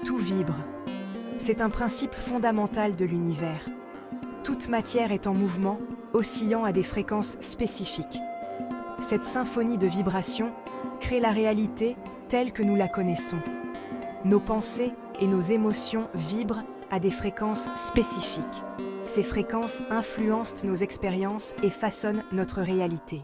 tout vibre. C'est un principe fondamental de l'univers. Toute matière est en mouvement, oscillant à des fréquences spécifiques. Cette symphonie de vibrations crée la réalité telle que nous la connaissons. Nos pensées et nos émotions vibrent à des fréquences spécifiques. Ces fréquences influencent nos expériences et façonnent notre réalité.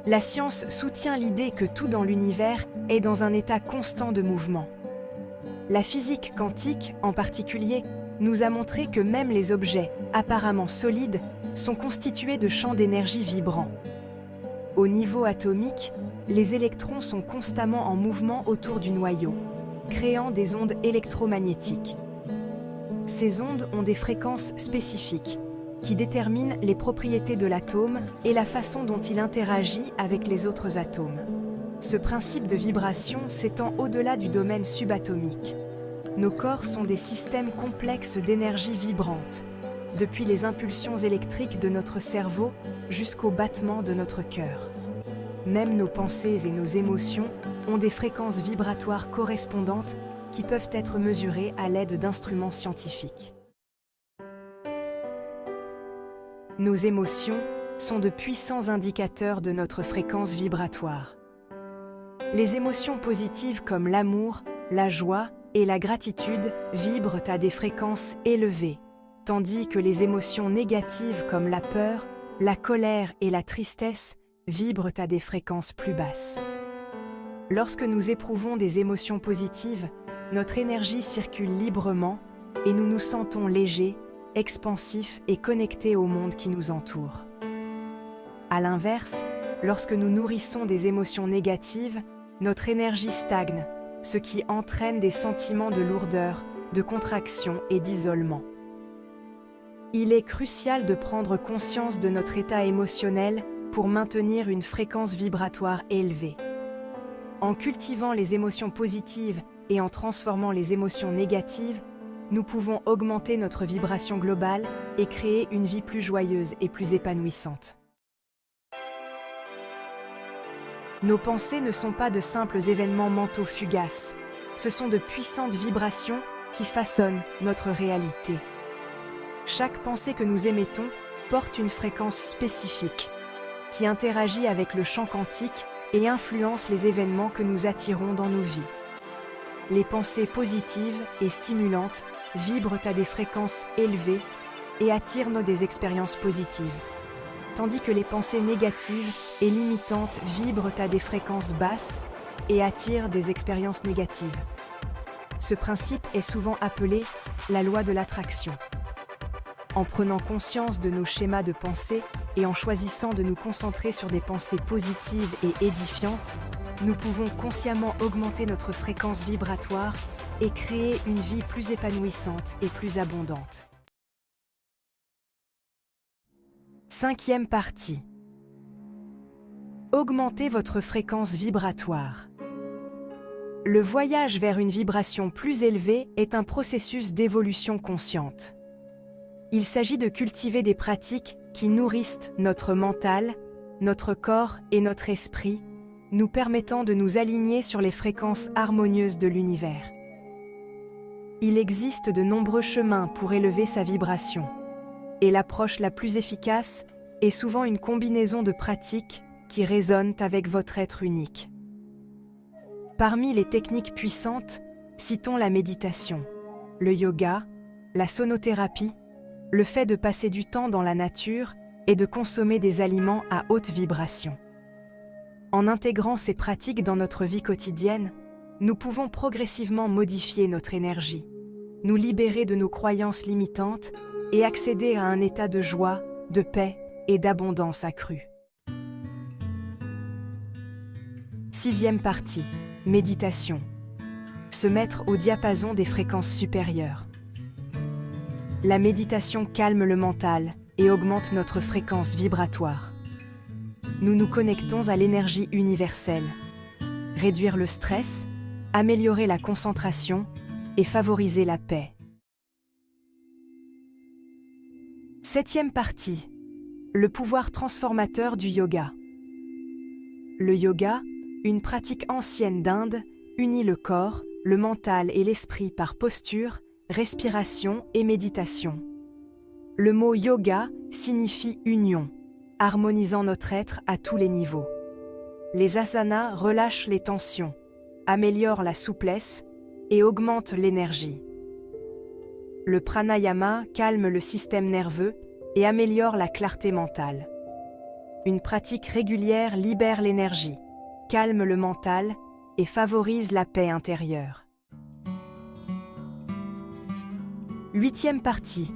La science soutient l'idée que tout dans l'univers est dans un état constant de mouvement. La physique quantique, en particulier, nous a montré que même les objets, apparemment solides, sont constitués de champs d'énergie vibrants. Au niveau atomique, les électrons sont constamment en mouvement autour du noyau, créant des ondes électromagnétiques. Ces ondes ont des fréquences spécifiques, qui déterminent les propriétés de l'atome et la façon dont il interagit avec les autres atomes. Ce principe de vibration s'étend au-delà du domaine subatomique. Nos corps sont des systèmes complexes d'énergie vibrante, depuis les impulsions électriques de notre cerveau jusqu'au battement de notre cœur. Même nos pensées et nos émotions ont des fréquences vibratoires correspondantes qui peuvent être mesurées à l'aide d'instruments scientifiques. Nos émotions sont de puissants indicateurs de notre fréquence vibratoire. Les émotions positives comme l'amour, la joie et la gratitude vibrent à des fréquences élevées, tandis que les émotions négatives comme la peur, la colère et la tristesse vibrent à des fréquences plus basses. Lorsque nous éprouvons des émotions positives, notre énergie circule librement et nous nous sentons légers, expansifs et connectés au monde qui nous entoure. À l'inverse, lorsque nous nourrissons des émotions négatives, notre énergie stagne, ce qui entraîne des sentiments de lourdeur, de contraction et d'isolement. Il est crucial de prendre conscience de notre état émotionnel pour maintenir une fréquence vibratoire élevée. En cultivant les émotions positives et en transformant les émotions négatives, nous pouvons augmenter notre vibration globale et créer une vie plus joyeuse et plus épanouissante. Nos pensées ne sont pas de simples événements mentaux fugaces, ce sont de puissantes vibrations qui façonnent notre réalité. Chaque pensée que nous émettons porte une fréquence spécifique, qui interagit avec le champ quantique et influence les événements que nous attirons dans nos vies. Les pensées positives et stimulantes vibrent à des fréquences élevées et attirent des expériences positives, tandis que les pensées négatives et limitantes vibrent à des fréquences basses et attirent des expériences négatives. Ce principe est souvent appelé la loi de l'attraction. En prenant conscience de nos schémas de pensée et en choisissant de nous concentrer sur des pensées positives et édifiantes, nous pouvons consciemment augmenter notre fréquence vibratoire et créer une vie plus épanouissante et plus abondante. Cinquième partie. Augmentez votre fréquence vibratoire. Le voyage vers une vibration plus élevée est un processus d'évolution consciente. Il s'agit de cultiver des pratiques qui nourrissent notre mental, notre corps et notre esprit, nous permettant de nous aligner sur les fréquences harmonieuses de l'univers. Il existe de nombreux chemins pour élever sa vibration, et l'approche la plus efficace est souvent une combinaison de pratiques qui résonnent avec votre être unique. Parmi les techniques puissantes, citons la méditation, le yoga, la sonothérapie, le fait de passer du temps dans la nature et de consommer des aliments à haute vibration. En intégrant ces pratiques dans notre vie quotidienne, nous pouvons progressivement modifier notre énergie, nous libérer de nos croyances limitantes et accéder à un état de joie, de paix et d'abondance accrue. Sixième partie, méditation. Se mettre au diapason des fréquences supérieures. La méditation calme le mental et augmente notre fréquence vibratoire. Nous nous connectons à l'énergie universelle. Réduire le stress, améliorer la concentration et favoriser la paix. Septième partie. Le pouvoir transformateur du yoga. Le yoga, une pratique ancienne d'Inde, unit le corps, le mental et l'esprit par posture, respiration et méditation. Le mot yoga signifie union, harmonisant notre être à tous les niveaux. Les asanas relâchent les tensions, améliorent la souplesse et augmentent l'énergie. Le pranayama calme le système nerveux et améliore la clarté mentale. Une pratique régulière libère l'énergie, calme le mental et favorise la paix intérieure. 8e partie.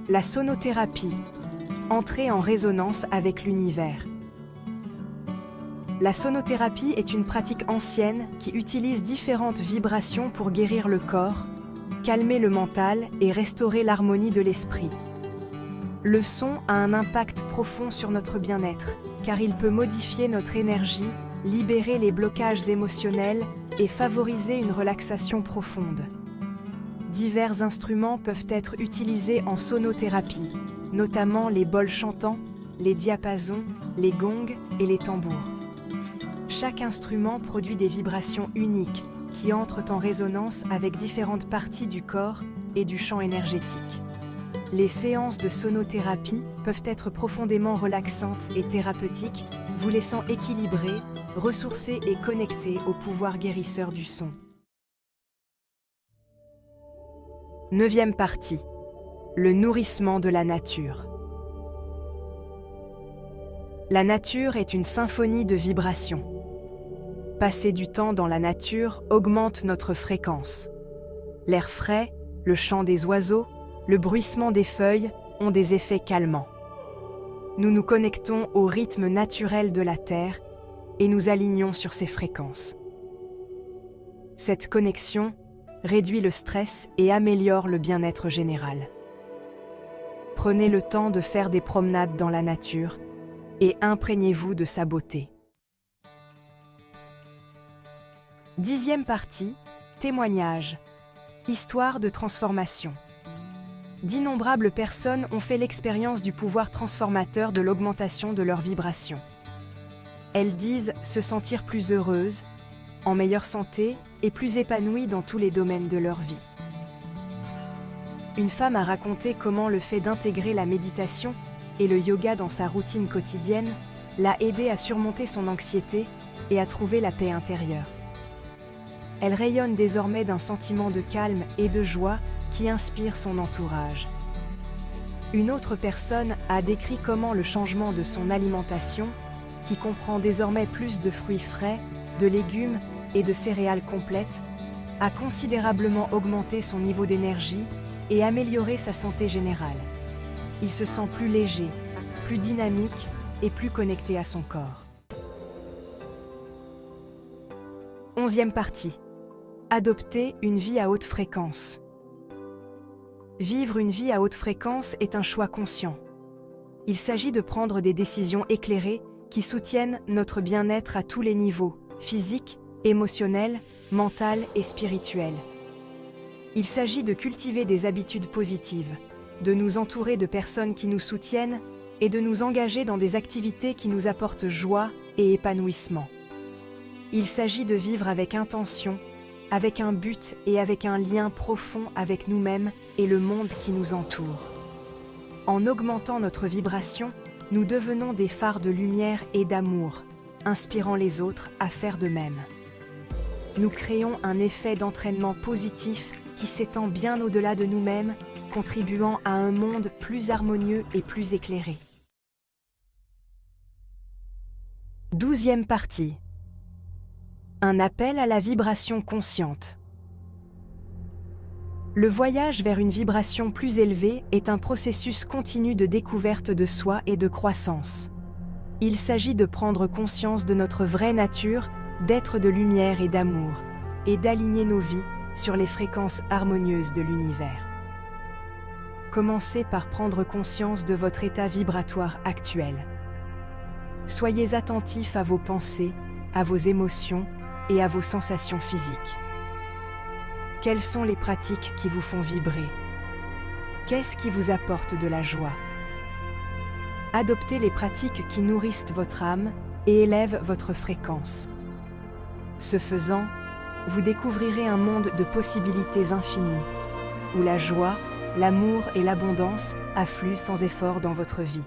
La sonothérapie. Entrer en résonance avec l'univers. La sonothérapie est une pratique ancienne qui utilise différentes vibrations pour guérir le corps, calmer le mental et restaurer l'harmonie de l'esprit. Le son a un impact profond sur notre bien-être, car il peut modifier notre énergie, libérer les blocages émotionnels et favoriser une relaxation profonde. Divers instruments peuvent être utilisés en sonothérapie, notamment les bols chantants, les diapasons, les gongs et les tambours. Chaque instrument produit des vibrations uniques qui entrent en résonance avec différentes parties du corps et du champ énergétique. Les séances de sonothérapie peuvent être profondément relaxantes et thérapeutiques, vous laissant équilibré, ressourcé et connecté au pouvoir guérisseur du son. 9e partie. Le nourrissement de la nature. La nature est une symphonie de vibrations. Passer du temps dans la nature augmente notre fréquence. L'air frais, le chant des oiseaux, le bruissement des feuilles ont des effets calmants. Nous nous connectons au rythme naturel de la Terre et nous alignons sur ses fréquences. Cette connexion réduit le stress et améliore le bien-être général. Prenez le temps de faire des promenades dans la nature et imprégnez-vous de sa beauté. 10e partie, témoignage, histoire de transformation. D'innombrables personnes ont fait l'expérience du pouvoir transformateur de l'augmentation de leur vibration. Elles disent se sentir plus heureuses, en meilleure santé et plus épanouies dans tous les domaines de leur vie. Une femme a raconté comment le fait d'intégrer la méditation et le yoga dans sa routine quotidienne l'a aidée à surmonter son anxiété et à trouver la paix intérieure. Elle rayonne désormais d'un sentiment de calme et de joie qui inspire son entourage. Une autre personne a décrit comment le changement de son alimentation, qui comprend désormais plus de fruits frais, de légumes et de céréales complètes, a considérablement augmenté son niveau d'énergie et amélioré sa santé générale. Il se sent plus léger, plus dynamique et plus connecté à son corps. 11e partie. Adopter une vie à haute fréquence. Vivre une vie à haute fréquence est un choix conscient. Il s'agit de prendre des décisions éclairées qui soutiennent notre bien-être à tous les niveaux, physique, émotionnel, mental et spirituel. Il s'agit de cultiver des habitudes positives, de nous entourer de personnes qui nous soutiennent et de nous engager dans des activités qui nous apportent joie et épanouissement. Il s'agit de vivre avec intention, avec un but et avec un lien profond avec nous-mêmes et le monde qui nous entoure. En augmentant notre vibration, nous devenons des phares de lumière et d'amour, inspirant les autres à faire de même. Nous créons un effet d'entraînement positif qui s'étend bien au-delà de nous-mêmes, contribuant à un monde plus harmonieux et plus éclairé. 12e partie. Un appel à la vibration consciente. Le voyage vers une vibration plus élevée est un processus continu de découverte de soi et de croissance. Il s'agit de prendre conscience de notre vraie nature, d'être de lumière et d'amour, et d'aligner nos vies sur les fréquences harmonieuses de l'univers. Commencez par prendre conscience de votre état vibratoire actuel. Soyez attentifs à vos pensées, à vos émotions et à vos sensations physiques. Quelles sont les pratiques qui vous font vibrer? Qu'est-ce qui vous apporte de la joie? Adoptez les pratiques qui nourrissent votre âme et élèvent votre fréquence. Ce faisant, vous découvrirez un monde de possibilités infinies, où la joie, l'amour et l'abondance affluent sans effort dans votre vie.